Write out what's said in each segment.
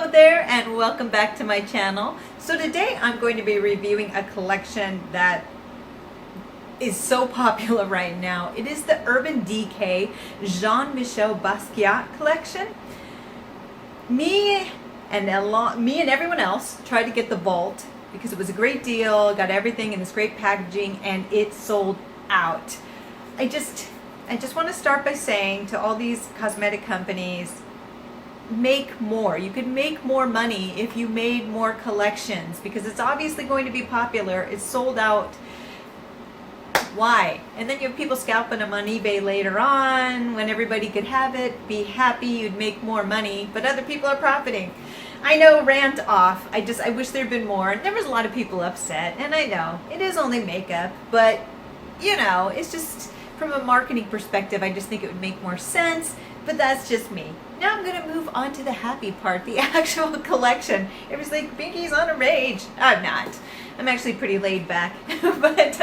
Hello there and welcome back to my channel. So today I'm going to be reviewing a collection that is so popular right now. It is the Urban Decay Jean-Michel Basquiat collection. Me and everyone else tried to get the vault because it was a great deal, got everything in this great packaging, and it sold out. I just want to start by saying to all these cosmetic companies, make more. You could make more money if you made more collections because it's obviously going to be popular. It's sold out. Why? And then you have people scalping them on eBay later on when everybody could have it, be happy, you'd make more money, but other people are profiting. I know, rant off. I wish there'd been more. There was a lot of people upset, and I know it is only makeup, but you know, it's just from a marketing perspective, I just think it would make more sense, but that's just me. Now I'm going to move on to the happy part, the actual collection. It was like, Binky's on a rage. I'm not. I'm actually pretty laid back, but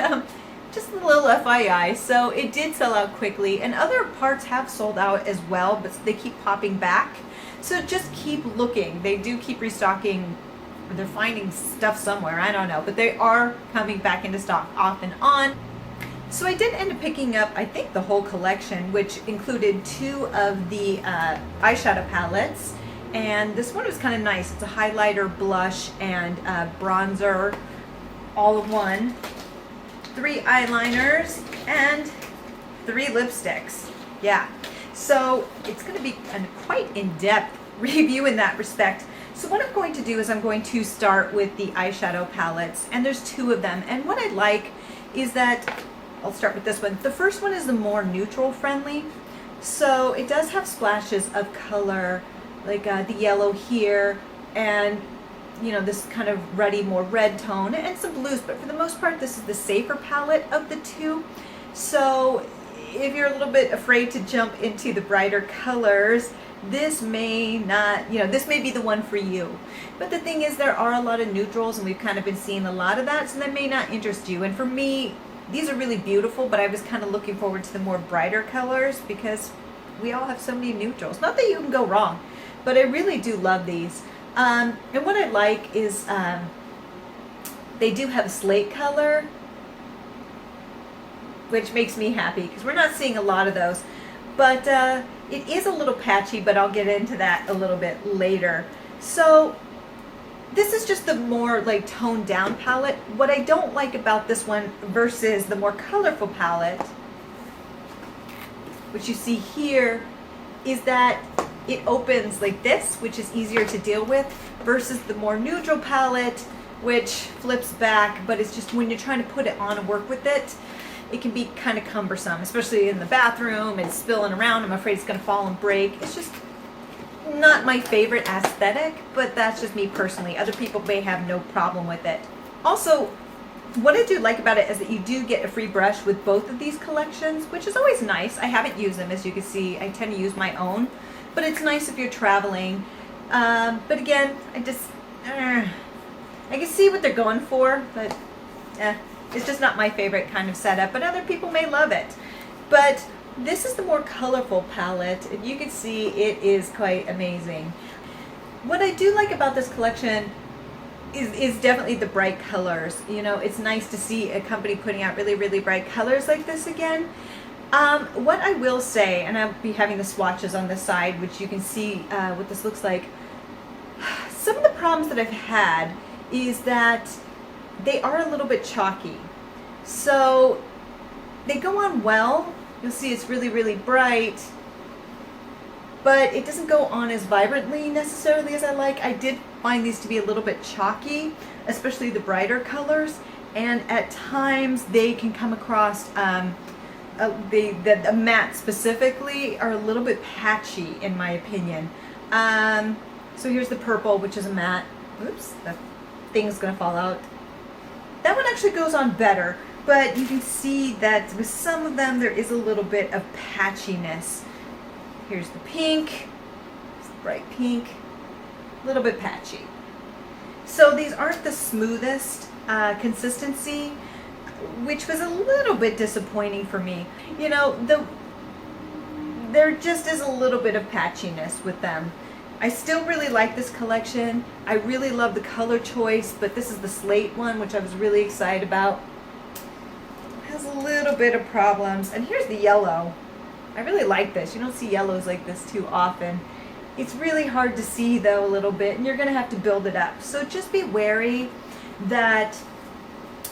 just a little FYI. So it did sell out quickly, and other parts have sold out as well, but they keep popping back. So just keep looking. They do keep restocking, or they're finding stuff somewhere, I don't know, but they are coming back into stock off and on. So I did end up picking up, I think, the whole collection, which included two of the eyeshadow palettes. And this one was kind of nice. It's a highlighter, blush, and bronzer, all in one. 3 eyeliners and 3 lipsticks. Yeah. So it's going to be a quite in-depth review in that respect. So what I'm going to do is I'm going to start with the eyeshadow palettes. And there's 2 of them. And what I like is that I'll start with this one. The first one is the more neutral friendly. So it does have splashes of color, like the yellow here, and you know, this kind of ruddy, more red tone, and some blues, but for the most part this is the safer palette of the 2. So if you're a little bit afraid to jump into the brighter colors, this may not, you know, this may be the one for you. But the thing is, there are a lot of neutrals, and we've kind of been seeing a lot of that, so that may not interest you. And for me, these are really beautiful, but I was kind of looking forward to the more brighter colors because we all have so many neutrals. Not that you can go wrong, but I really do love these. And what I like is they do have a slate color, which makes me happy because we're not seeing a lot of those. But it is a little patchy, but I'll get into that a little bit later. So this is just the more like toned down palette. What I don't like about this one versus the more colorful palette, which you see here, is that it opens like this, which is easier to deal with, versus the more neutral palette, which flips back, but it's just when you're trying to put it on and work with it, it can be kind of cumbersome, especially in the bathroom. It's spilling around. I'm afraid it's going to fall and break. It's just not my favorite aesthetic, but that's just me personally. Other people may have no problem with it. Also, what I do like about it is that you do get a free brush with both of these collections, which is always nice. I haven't used them, as you can see. I tend to use my own, but it's nice if you're traveling. But again, I can see what they're going for, but it's just not my favorite kind of setup, but other people may love it. But this is the more colorful palette, and you can see it is quite amazing. What I do like about this collection is definitely the bright colors. You know, it's nice to see a company putting out really, really bright colors like this again. What I will say, and I'll be having the swatches on this side, which you can see what this looks like. Some of the problems that I've had is that they are a little bit chalky. So they go on well. You'll see it's really, really bright, but it doesn't go on as vibrantly necessarily as I like. I did find these to be a little bit chalky, especially the brighter colors, and at times they can come across, the matte specifically are a little bit patchy in my opinion. So here's the purple, which is a matte. Oops, that thing's gonna fall out. That one actually goes on better. But you can see that with some of them there is a little bit of patchiness. Here's the pink, it's the bright pink, a little bit patchy. So these aren't the smoothest consistency, which was a little bit disappointing for me. You know, there just is a little bit of patchiness with them. I still really like this collection. I really love the color choice, but this is the slate one, which I was really excited about. It has a little bit of problems. And here's the yellow. I really like this. You don't see yellows like this too often. It's really hard to see though a little bit, and you're gonna have to build it up. So just be wary that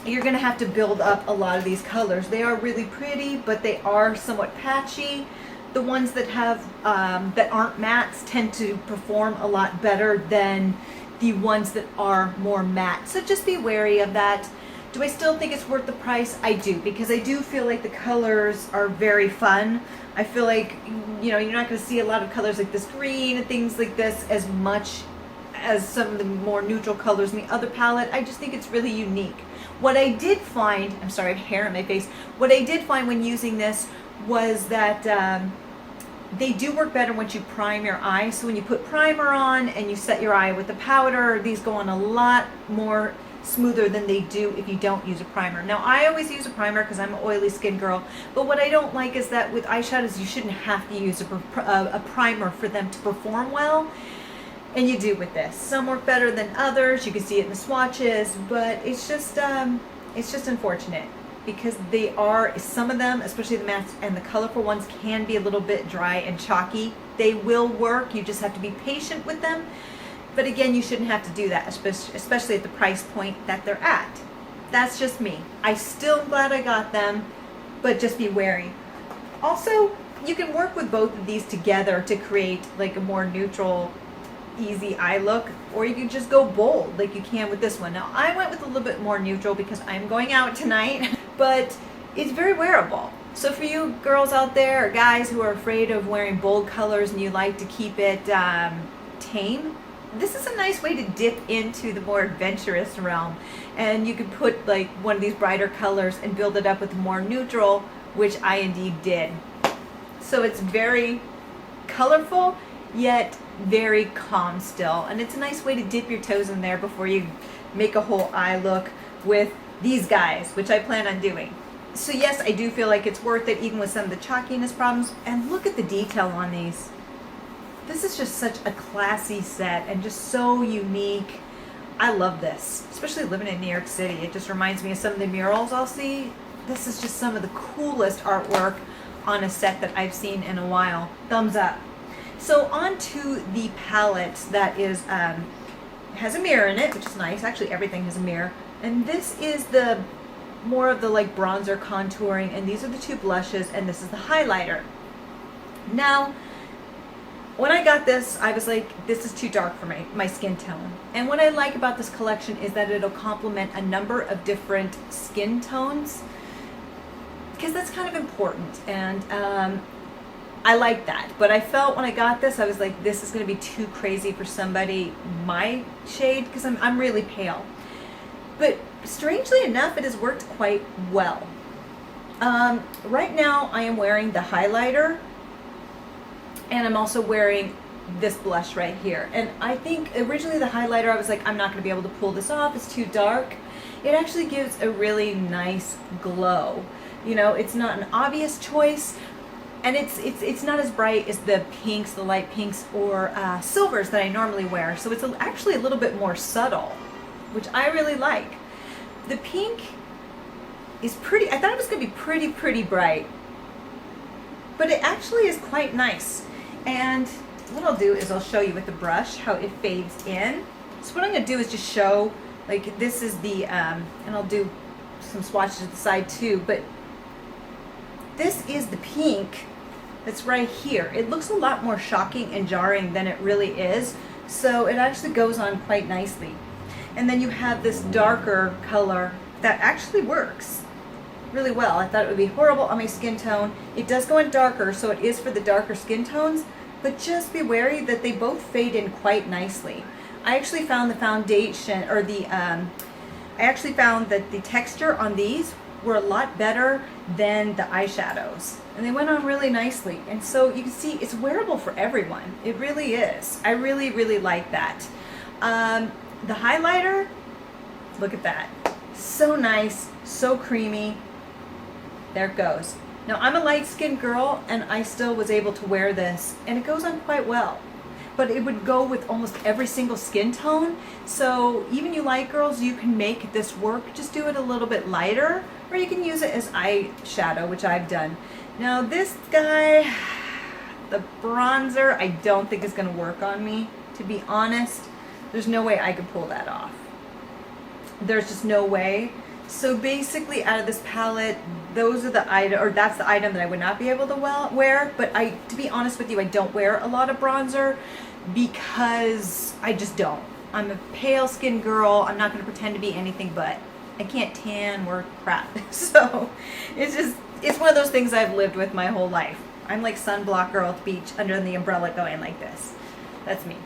you're gonna have to build up a lot of these colors. They are really pretty, but they are somewhat patchy. The ones that have that aren't mattes tend to perform a lot better than the ones that are more matte. So just be wary of that. Do I still think it's worth the price? I do, because I do feel like the colors are very fun. I feel like, you know, you're not going to see a lot of colors like this green and things like this as much as some of the more neutral colors in the other palette. I just think it's really unique. What I did find, I'm sorry, I have hair on my face. What I did find when using this was that they do work better once you prime your eye. So when you put primer on and you set your eye with the powder, these go on a lot more smoother than they do if you don't use a primer. Now I always use a primer because I'm an oily skin girl, but what I don't like is that with eyeshadows you shouldn't have to use a primer for them to perform well, and you do with this. Some work better than others. You can see it in the swatches, but it's just unfortunate because they are, some of them, especially the mattes and the colorful ones, can be a little bit dry and chalky. They will work, you just have to be patient with them. But again, you shouldn't have to do that, especially at the price point that they're at. That's just me. I still am glad I got them, but just be wary. Also, you can work with both of these together to create like a more neutral, easy eye look, or you can just go bold like you can with this one. Now, I went with a little bit more neutral because I'm going out tonight, but it's very wearable. So for you girls out there, or guys who are afraid of wearing bold colors and you like to keep it tame, this is a nice way to dip into the more adventurous realm, and you could put like one of these brighter colors and build it up with more neutral, which I indeed did. So it's very colorful yet very calm still, and it's a nice way to dip your toes in there before you make a whole eye look with these guys, which I plan on doing. So yes, I do feel like it's worth it even with some of the chalkiness problems. And look at the detail on these. This is just such a classy set and just so unique. I love this, especially living in New York City. It just reminds me of some of the murals I'll see. This is just some of the coolest artwork on a set that I've seen in a while. Thumbs up. So on to the palette that is has a mirror in it, which is nice. Actually, everything has a mirror. And this is the more of the like bronzer contouring, and these are the two blushes, and this is the highlighter. Now, when I got this, I was like, this is too dark for my skin tone. And what I like about this collection is that it'll complement a number of different skin tones, because that's kind of important. And I like that. But I felt when I got this, I was like, this is going to be too crazy for somebody my shade, because I'm really pale. But strangely enough, it has worked quite well. Right now, I am wearing the highlighter, and I'm also wearing this blush right here. And I think originally the highlighter, I was like, I'm not going to be able to pull this off. It's too dark. It actually gives a really nice glow. You know, it's not an obvious choice, and it's not as bright as the pinks, the light pinks, or silvers that I normally wear. So it's actually a little bit more subtle, which I really like. The pink is pretty. I thought it was going to be pretty bright, but it actually is quite nice. And what I'll do is I'll show you with the brush how it fades in. So what I'm going to do is just show, like, this is the, and I'll do some swatches at the side too, but this is the pink that's right here. It looks a lot more shocking and jarring than it really is, so it actually goes on quite nicely. And then you have this darker color that actually works really well. I thought it would be horrible on my skin tone. It does go in darker, so it is for the darker skin tones, but just be wary that they both fade in quite nicely. I actually found the foundation, or I actually found that the texture on these were a lot better than the eyeshadows, and they went on really nicely. And so you can see it's wearable for everyone. It really is. I really like that. The highlighter, look at that. So nice, so creamy. There it goes. Now, I'm a light-skinned girl, and I still was able to wear this, and it goes on quite well. but it would go with almost every single skin tone. So even you light girls, you can make this work. Just do it a little bit lighter, or you can use it as eyeshadow, which I've done. Now this guy, the bronzer, I don't think is going to work on me. To be honest, there's no way I could pull that off. There's just no way. So basically out of this palette, those are the item, or that's the item that I would not be able to wear. But to be honest with you, I don't wear a lot of bronzer because I just don't. I'm a pale skinned girl. I'm not going to pretend to be anything but. I can't tan or crap. So it's one of those things I've lived with my whole life. I'm like sunblock girl at the beach under the umbrella going like this. That's me.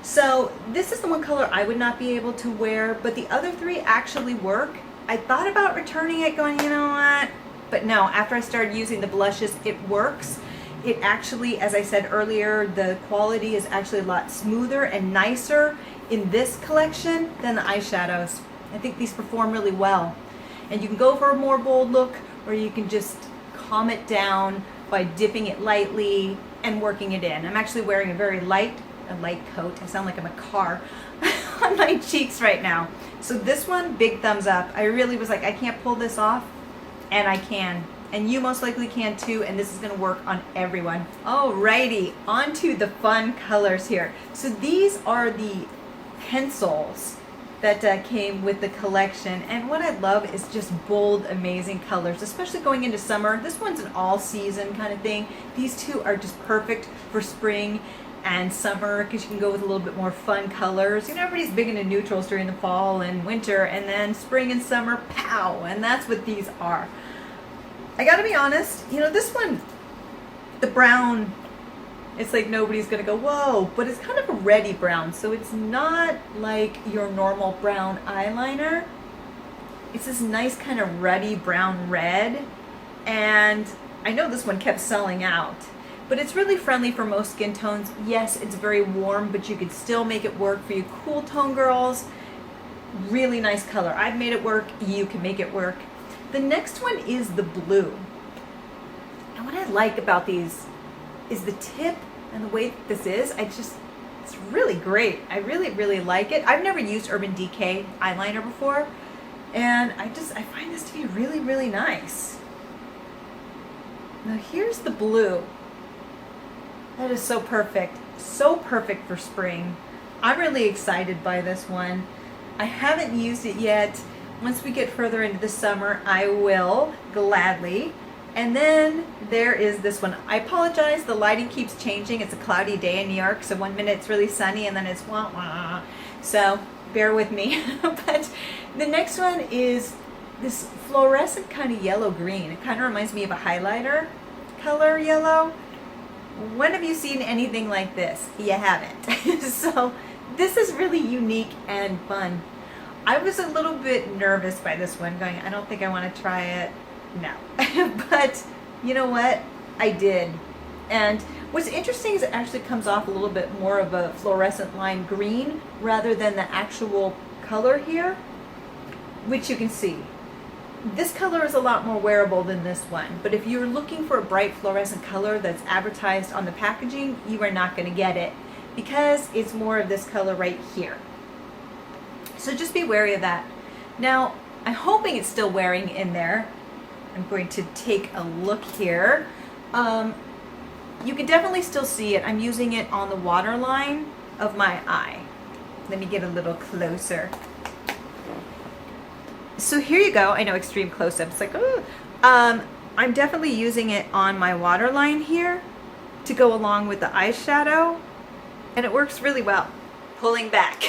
So this is the one color I would not be able to wear, but the other three actually work. I thought about returning it going, you know what? But no, after I started using the blushes, it works. It actually, as I said earlier, the quality is actually a lot smoother and nicer in this collection than the eyeshadows. I think these perform really well. And you can go for a more bold look, or you can just calm it down by dipping it lightly and working it in. I'm actually wearing a light coat. I sound like I'm a car on my cheeks right now. So this one, big thumbs up. I really was like, I can't pull this off, and I can. And you most likely can too, and this is gonna work on everyone. Alrighty, on to the fun colors here. So these are the pencils that came with the collection, and what I love is just bold, amazing colors, especially going into summer. This one's an all-season kind of thing. These two are just perfect for spring and summer because you can go with a little bit more fun colors. You know, everybody's big into neutrals during the fall and winter, and then spring and summer, pow, and that's what these are. I gotta be honest, you know, this one, the brown, it's like nobody's gonna go, whoa, but it's kind of a reddy brown, so it's not like your normal brown eyeliner. It's this nice kind of ruddy brown red, and I know this one kept selling out, but it's really friendly for most skin tones. Yes, it's very warm, but you could still make it work for you cool tone girls. Really nice color. I've made it work, you can make it work. The next one is the blue. And what I like about these is the tip and the way this is. It's really great. I really like it. I've never used Urban Decay eyeliner before, and I find this to be really nice. Now here's the blue. That is so perfect for spring. I'm really excited by this one. I haven't used it yet. Once we get further into the summer, I will gladly. And then there is this one. I apologize, the lighting keeps changing. It's a cloudy day in New York, so 1 minute it's really sunny and then it's wah wah. So bear with me. But the next one is this fluorescent kind of yellow green. It kind of reminds me of a highlighter color yellow. When have you seen anything like this? You haven't. So this is really unique and fun. I was a little bit nervous by this one, going, I don't think I want to try it. No. But you know what? I did. And what's interesting is it actually comes off a little bit more of a fluorescent lime green rather than the actual color here, which you can see. This color is a lot more wearable than this one, but if you're looking for a bright fluorescent color that's advertised on the packaging, you are not going to get it because it's more of this color right here. So just be wary of that. Now, I'm hoping it's still wearing in there. I'm going to take a look here. You can definitely still see it. I'm using it on the waterline of my eye. Let me get a little closer. So here you go. I know, extreme close-up. It's like, ooh. I'm definitely using it on my waterline here to go along with the eyeshadow, and it works really well. Pulling back.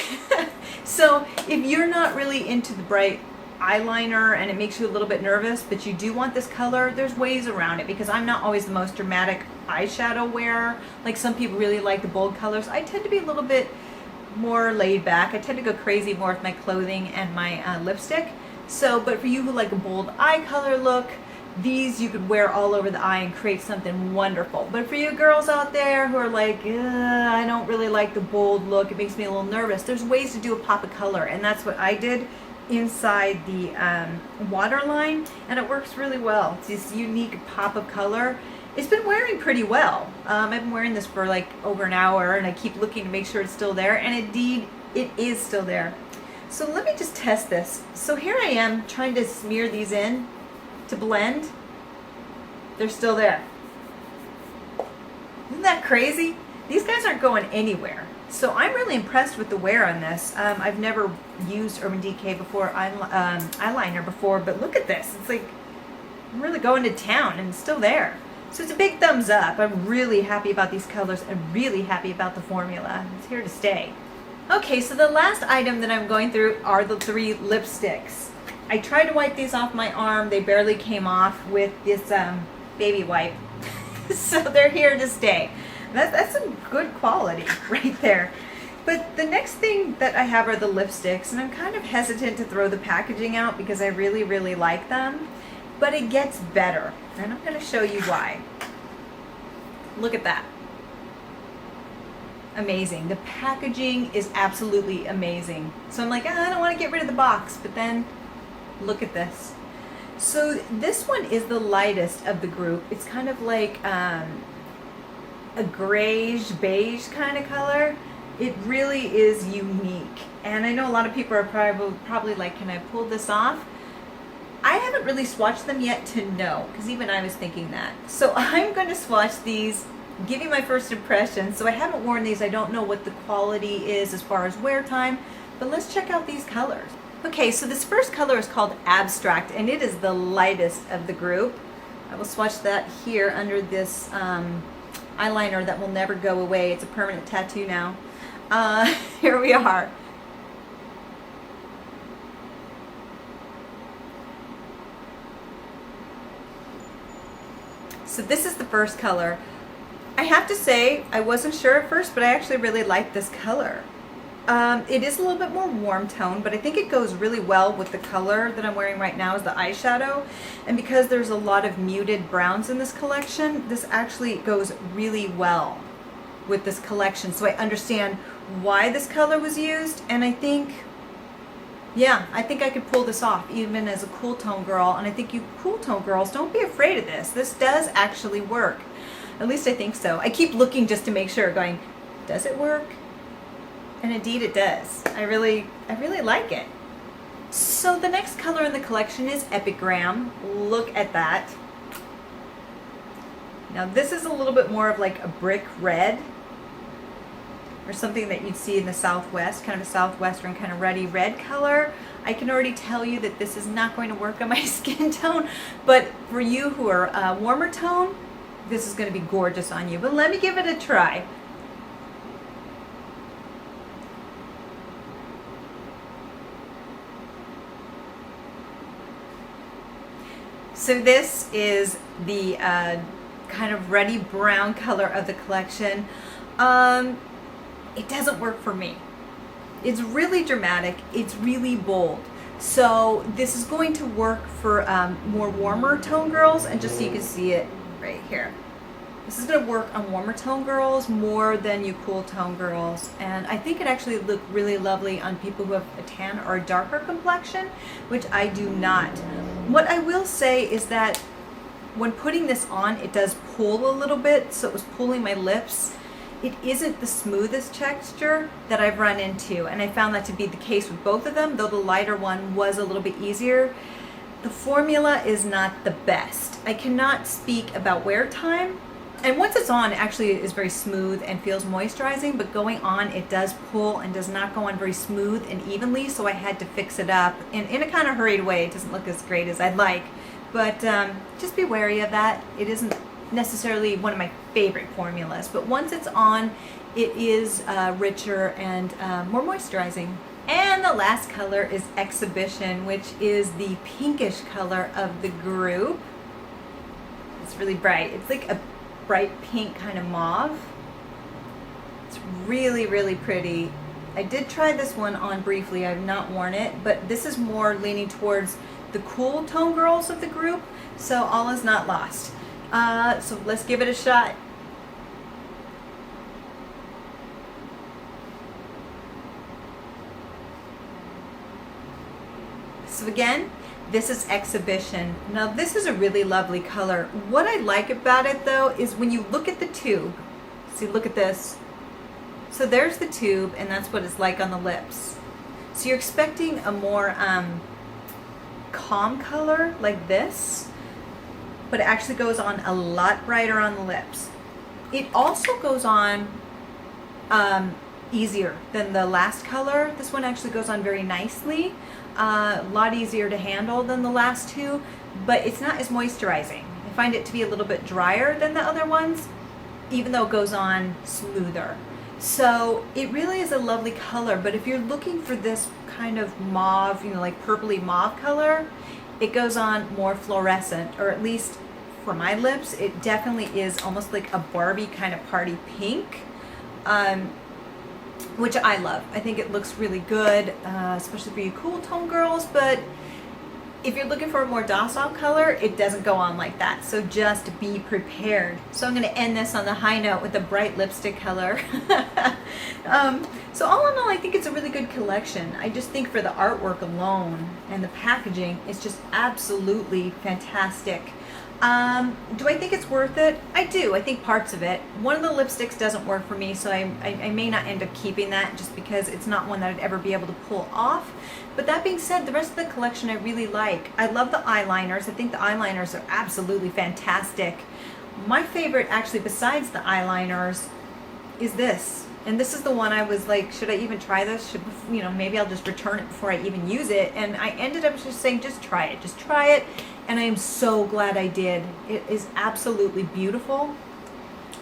So if you're not really into the bright eyeliner and it makes you a little bit nervous, but you do want this color, there's ways around it because I'm not always the most dramatic eyeshadow wearer. Like some people really like the bold colors. I tend to be a little bit more laid back. I tend to go crazy more with my clothing and my lipstick. So, but for you who like a bold eye color look, these you could wear all over the eye and create something wonderful. But for you girls out there who are like, I don't really like the bold look, it makes me a little nervous, there's ways to do a pop of color, and that's what I did inside the waterline, and it works really well. It's this unique pop of color, it's been wearing pretty well. I've been wearing this for like over an hour, and I keep looking to make sure it's still there, and indeed it is still there. So let me just test this. So here I am trying to smear these in to blend. They're still there. Isn't that crazy? These guys aren't going anywhere. So I'm really impressed with the wear on this. I've never used Urban Decay before, eyeliner before, but look at this. It's like I'm really going to town, and it's still there. So it's a big thumbs up. I'm really happy about these colors. I'm really happy about the formula. It's here to stay. Okay, so the last item that I'm going through are the 3 lipsticks. I tried to wipe these off my arm. They barely came off with this baby wipe. So they're here to stay. That's some good quality right there. But the next thing that I have are the lipsticks, and I'm kind of hesitant to throw the packaging out because I really, really like them. But it gets better, and I'm going to show you why. Look at that. Amazing. The packaging is absolutely amazing. So I'm like, I don't want to get rid of the box, but then look at this. So this one is the lightest of the group. It's kind of like a grayish beige kind of color. It really is unique. And I know a lot of people are probably like, can I pull this off? I haven't really swatched them yet to know, because even I was thinking that. So I'm going to swatch these, give you my first impression. So I haven't worn these. I don't know what the quality is as far as wear time, but let's check out these colors. Okay, so this first color is called Abstract, and it is the lightest of the group. I will swatch that here under this eyeliner that will never go away. It's a permanent tattoo now. Here we are. So this is the first color. I have to say, I wasn't sure at first, but I actually really like this color. It is a little bit more warm tone, but I think it goes really well with the color that I'm wearing right now is the eyeshadow. And because there's a lot of muted browns in this collection, this actually goes really well with this collection. So I understand why this color was used, and I think, yeah, I think I could pull this off even as a cool tone girl. And I think you cool tone girls, don't be afraid of this. This does actually work. At least I think so. I keep looking just to make sure, going, does it work? And indeed it does. I really like it. So the next color in the collection is Epigram. Look at that. Now this is a little bit more of like a brick red, or something that you'd see in the Southwest, kind of a Southwestern kind of ruddy red color. I can already tell you that this is not going to work on my skin tone, but for you who are warmer tone, this is going to be gorgeous on you. But let me give it a try. So this is the kind of ruddy brown color of the collection. It doesn't work for me. It's really dramatic. It's really bold. So this is going to work for more warmer tone girls, and just so you can see it right here. This is going to work on warmer tone girls more than you cool tone girls, and I think it actually look really lovely on people who have a tan or a darker complexion, which I do not. What I will say is that when putting this on, it does pull a little bit, so it was pulling my lips. It isn't the smoothest texture that I've run into, and I found that to be the case with both of them, though the lighter one was a little bit easier. The formula is not the best. I cannot speak about wear time, and once it's on, it actually is very smooth and feels moisturizing, but going on, it does pull and does not go on very smooth and evenly, so I had to fix it up in a kind of hurried way. It doesn't look as great as I'd like, but just be wary of that. It isn't necessarily one of my favorite formulas, but once it's on, it is richer and more moisturizing. And the last color is Exhibition, which is the pinkish color of the group. It's really bright. It's like a bright pink kind of mauve. It's really, really pretty. I did try this one on briefly. I've not worn it, but this is more leaning towards the cool tone girls of the group, so all is not lost. So let's give it a shot. So again, This is Exhibition. Now this is a really lovely color. What I like about it though is when you look at the tube, see, look at this. So there's the tube, and that's what it's like on the lips. So you're expecting a more calm color like this, but it actually goes on a lot brighter on the lips. It also goes on easier than the last color. This one actually goes on very nicely. A lot easier to handle than the last two, but it's not as moisturizing. I find it to be a little bit drier than the other ones, even though it goes on smoother. So it really is a lovely color, but if you're looking for this kind of mauve, you know, like purpley mauve color, it goes on more fluorescent, or at least for my lips, it definitely is almost like a Barbie kind of party pink. Which I love. I think it looks really good, especially for you cool tone girls, but if you're looking for a more docile color, it doesn't go on like that, so just be prepared. So I'm going to end this on the high note with a bright lipstick color. So all in all, I think it's a really good collection. I just think for the artwork alone and the packaging, it's just absolutely fantastic. Do I think it's worth it? I do. I think parts of it. One of the lipsticks doesn't work for me, so I may not end up keeping that just because it's not one that I'd ever be able to pull off. But that being said, the rest of the collection I really like. I love the eyeliners. I think the eyeliners are absolutely fantastic. My favorite, actually, besides the eyeliners, is this. And this is the one I was like, should I even try this? You know, maybe I'll just return it before I even use it. And I ended up just saying, just try it. Just try it. And I am so glad I did. It is absolutely beautiful.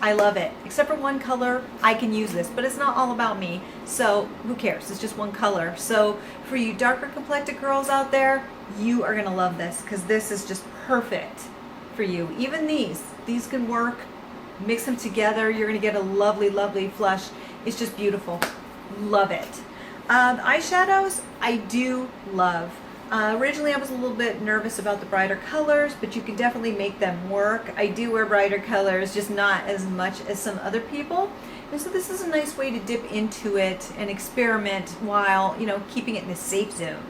I love it. Except for one color, I can use this, but it's not all about me. So who cares? It's just one color. So for you darker complected girls out there, you are going to love this because this is just perfect for you. Even these can work. Mix them together. You're going to get a lovely, lovely flush. It's just beautiful. Love it. Eyeshadows, I do love. Originally I was a little bit nervous about the brighter colors, but you can definitely make them work. I do wear brighter colors, just not as much as some other people. And so this is a nice way to dip into it and experiment while, you know, keeping it in the safe zone.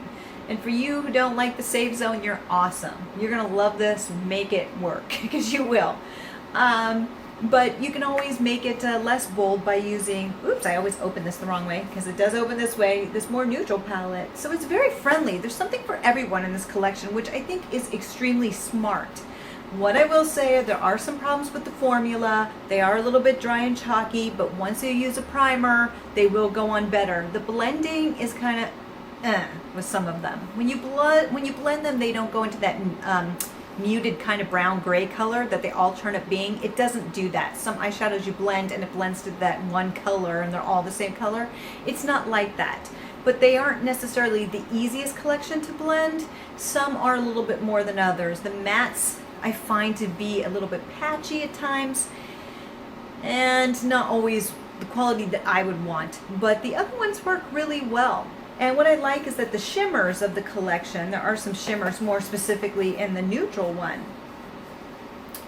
And for you who don't like the safe zone, you're awesome. You're going to love this. Make it work, because you will. But you can always make it less bold by using, oops, I always open this the wrong way because it does open this way, this more neutral palette. So it's very friendly. There's something for everyone in this collection, which I think is extremely smart. What I will say, there are some problems with the formula. They are a little bit dry and chalky, but once you use a primer, they will go on better. The blending is kind of with some of them. When you blend them, they don't go into that muted kind of brown gray color that they all turn up being. It doesn't do that. Some eyeshadows you blend and it blends to that one color and they're all the same color. It's not like that. But they aren't necessarily the easiest collection to blend. Some are a little bit more than others. The mattes I find to be a little bit patchy at times and not always the quality that I would want. But the other ones work really well. And what I like is that the shimmers of the collection, there are some shimmers more specifically in the neutral one.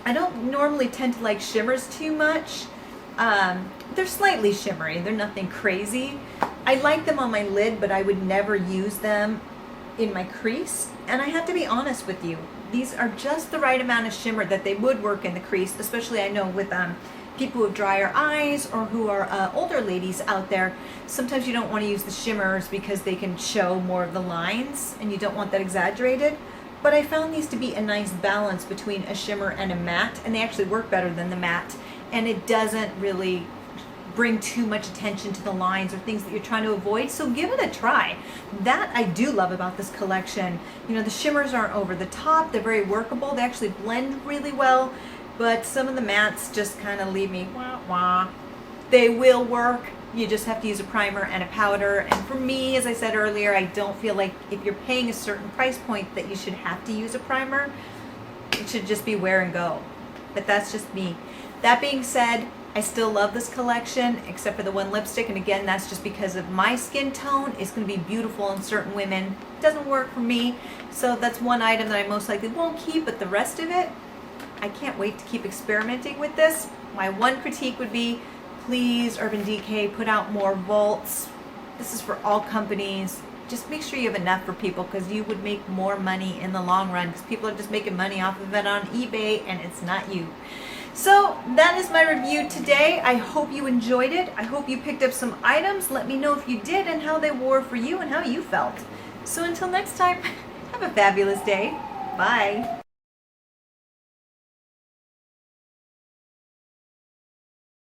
I don't normally tend to like shimmers too much. They're slightly shimmery, they're nothing crazy. I like them on my lid, but I would never use them in my crease. And I have to be honest with you, these are just the right amount of shimmer that they would work in the crease, especially I know with people who have drier eyes or who are older ladies out there. Sometimes you don't want to use the shimmers because they can show more of the lines and you don't want that exaggerated. But I found these to be a nice balance between a shimmer and a matte, and they actually work better than the matte, and it doesn't really bring too much attention to the lines or things that you're trying to avoid. So give it a try. That I do love about this collection. You know, the shimmers aren't over the top, they're very workable, they actually blend really well. But some of the mattes just kind of leave me wah wah. They will work. You just have to use a primer and a powder. And for me, as I said earlier, I don't feel like if you're paying a certain price point that you should have to use a primer. It should just be wear and go. But that's just me. That being said, I still love this collection, except for the one lipstick. And again, that's just because of my skin tone. It's going to be beautiful on certain women. It doesn't work for me. So that's one item that I most likely won't keep, but the rest of it, I can't wait to keep experimenting with this. My one critique would be, please, Urban Decay, put out more vaults. This is for all companies. just make sure you have enough for people, because you would make more money in the long run, because people are just making money off of it on eBay and it's not you. So that is my review today. I hope you enjoyed it. I hope you picked up some items. Let me know if you did and how they wore for you and how you felt. So until next time, have a fabulous day. Bye.